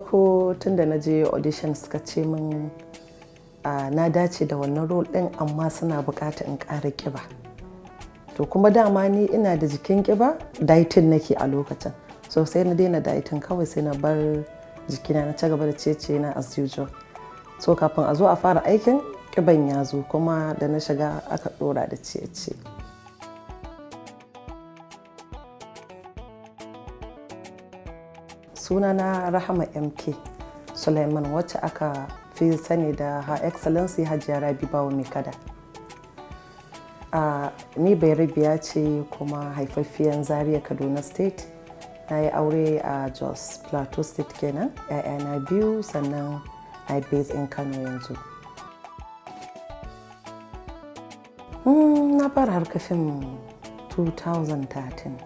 Ko tun da na je audition suka ce min na dace da wannan role ɗin amma suna buƙatar in ƙara ƙiba. To kuma dama ni ina da jikin ƙiba, dieting nake a lokacin. So sai na daina dieting kawai sai na bar jikina na ci gaba da ciye-ciye na as usual. So kafin a zo a fara aikin ƙiban ya zo kuma da na shiga aka ɗora da ciye-ciye. Sunana Rahama MK Suleiman wacce aka fi sani da Her Excellency Hajiya Rabi Bawo Mai Kada. Ni Bayarabiya ce kuma haifaffiyan Zaria Kaduna State. Na yi aure a Jos Plateau State kenan, 'ya'yana biyu sannan I base in Kano yanzu. Na fara harkar fim 2013.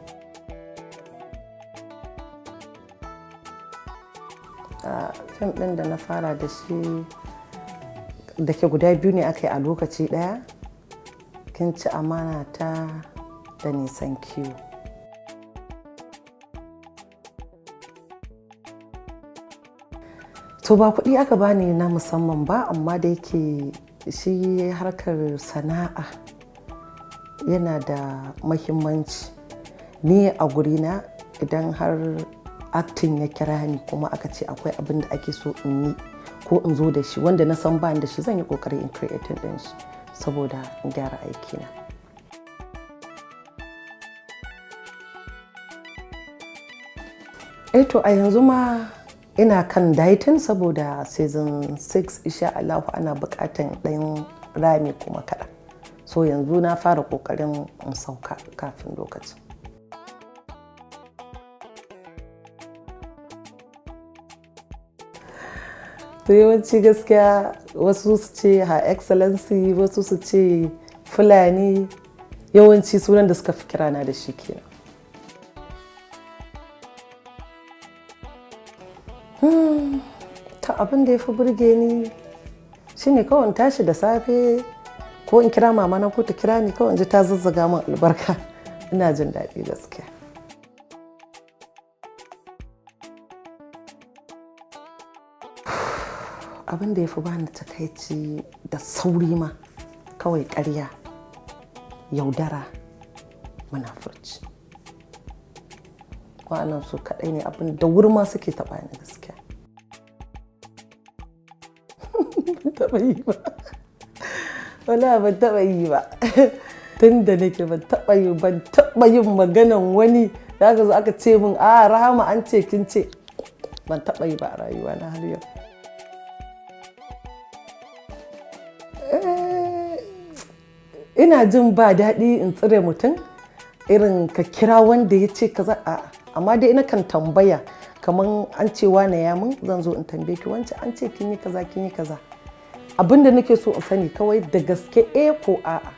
Fim ɗin da na fara da shi da ke guda biyu ne aka yi a lokaci ɗaya, Kin ci amana ta da Nisan kiwo. To ba kuɗi aka bani na musamman ba, amma da yake shi harkar sana'a yana da mahimmanci. Ni a gurina idan har acting ya kira ni kuma aka ce akwai abin da ake so in yi ko in zo da shi wanda na san bani da shi, zan yi kokari in creating din shi saboda in gyara aikina. To a yanzu ma ina kan dieting saboda season 6 insha Allah ana buƙatan ɗan rami kuma kaɗan. So yanzu na fara kokarin in sauka kafin lokacin. To yawanci gaskiya wasu su ce Her Excellency, wasu su ce Fulani, yawanci sunan da suka fi kirana da shi kenan. Ta abin da ya fi burge ni shine kawai in tashi da safe ko in kira mama na ko ta kira ni kawai in ji ta zazzaga min albarka. Ina jin daɗi gaskiya. Abin da ya fi bani takaici da sauri ma kawai ƙarya, yaudara, munafurci. Wa'annan su kaɗai ne abin da wuri ma suke taɓa ni gaskiya. Ban taɓa yi ba. Wala ban taɓa yi ba. Tun da nake ban taɓa yin maganan wani da aka zo aka ce min Rahama an ce kin ce. Ban taɓa yi ba a rayuwa na har yau. Ina jin ba daɗi in tsire mutum irin ka kira wanda ya ce kaza amma dai ina kan tambaya kamar an ce wane ya mun zan zo in tambaye ki wance an ce kin yi kaza. Abinda nake so in sani kawai da gaske ko a'a.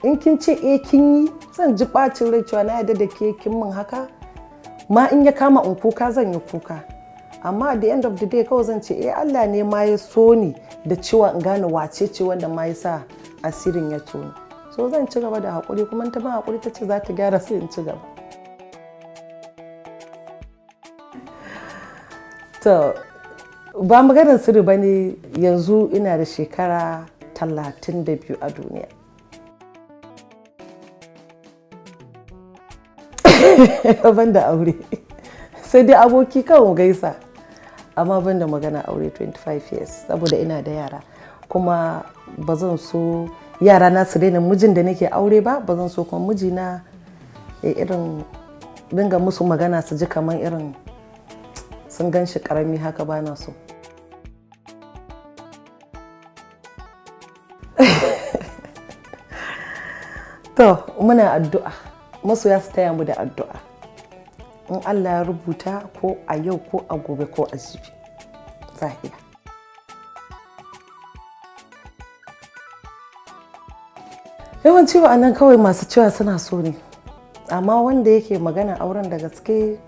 In kin ce kin yi zan ji ɓacin rai cewa na yarda da ke kin min haka, ma in ya kama in kuka zan yi kuka. Amma at the end of the day kawai zan ce Allah ne ma ya so ni da cewa in gane wace ce wanda ma ya sa asirin ya tono. So zan ci gaba da haƙuri kuma ta ban haƙuri ta ce za ta gyara sai in ci gaba. To ba maganar sirri ba ne, yanzu ina da shekara 32 a duniya. Ban da aure sai dai aboki kawai gaisa, amma ban da magana aure 25 years saboda ina da yara kuma ba zan so yara na su daina mijin da nake aure ba zan so kuma mijina ya irin dinga musu magana su ji kamar irin sun gan shi karami haka ba na so. To muna addu'a, masoya su taya mu da addu'a. In Allah ya rubuta ko a yau ko a gobe ko a jibi za a iya. Yawanci wa'annan kawai masu cewa suna so ne, amma wanda yake magana auren da gaske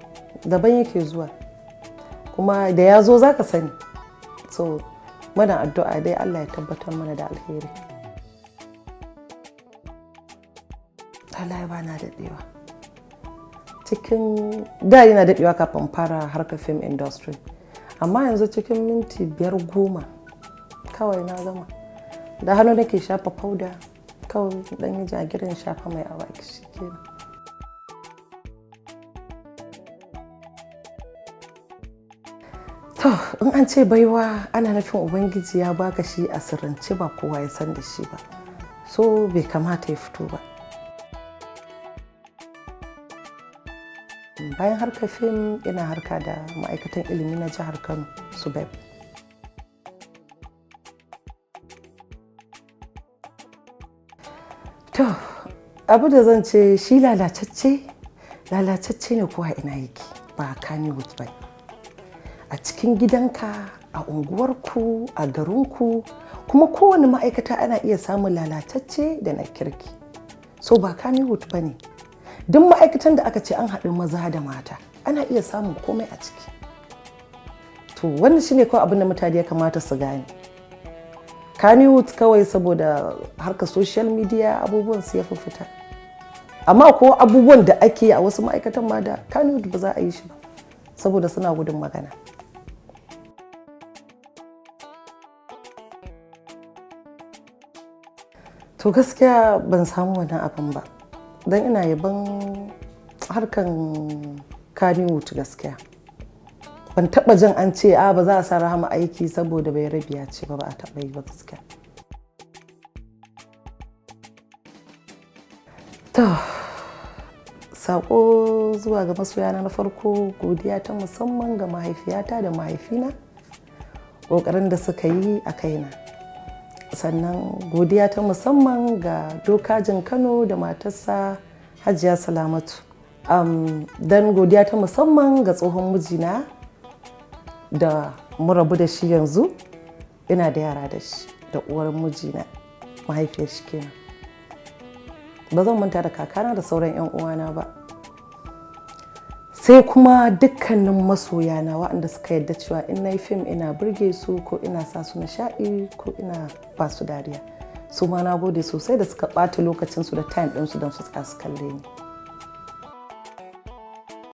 daban yake zuwa kuma da ya zo za ka sani. So muna addu'a dai Allah ya tabbatar mana da alheri. Allah ya bana daɗewa. cikin da yana daɗewa kafin fara harkar film industry, amma yanzu cikin minti 5-10 kawai na gama. Da hannu nake shafa powder kawai dan yi jagirin shafa mai a baki shikenan. To in an ce baiwa ana nufin ubangiji ya baka shi a sirrance ba kowa ya san da shi ba, so bai kamata ya fito ba. Bayan harkar fim ina harka da ma'aikatan ilimi na jihar Kano SUBEB. To abu da zan ce shi lalatacce ne ko a ina yake ba Kannywood ba. A cikin gidanka, a unguwarku, a garinku, kuma kowane ma'aikata ana iya samun lalatacce da na kirki. So ba Kannywood ba ne. Duk ma'aikatan da aka ce an haɗu maza da mata ana iya samun komai a ciki. To wannan shine kawai abin da mutane ya kamata su gane. Kannywood kawai saboda harkar social media abubuwan su ya fita. Amma ko abubuwan da ake yi a wasu ma'aikatan ma da Kannywood ba za a yi shi ba saboda suna gudun magana. To gaskiya ban samu wannan abin ba. Don ina yaban harkan Kannywood gaskiya. Ban taɓa jin an ce ba za a sa Rahama aiki saboda bai rabiya ce ba a taɓa yi ba gaskiya. To saƙo zuwa ga masoyana na farko, godiya ta musamman ga mahaifiyata da mahaifina ƙoƙarin da suka yi a kaina. Sannan godiya ta musamman ga dokajin Kano da matarsa Hajiya Salamatu. Dan godiya ta musamman ga tsohon mijina da mu rabu da shi yanzu, ina da yara da shi da uwar mijina mahaifiyar shi kenan. Ba zan manta da kakana da sauran 'yan uwana ba. Sai kuma dukkanin masoyana waɗanda suka yarda cewa in na yi fim ina burge su ko ina sa su nishaɗi ko ina ba su dariya. Su ma na gode sosai da suka ɓata lokacinsu da time ɗinsu don su tsaya su kalle ni.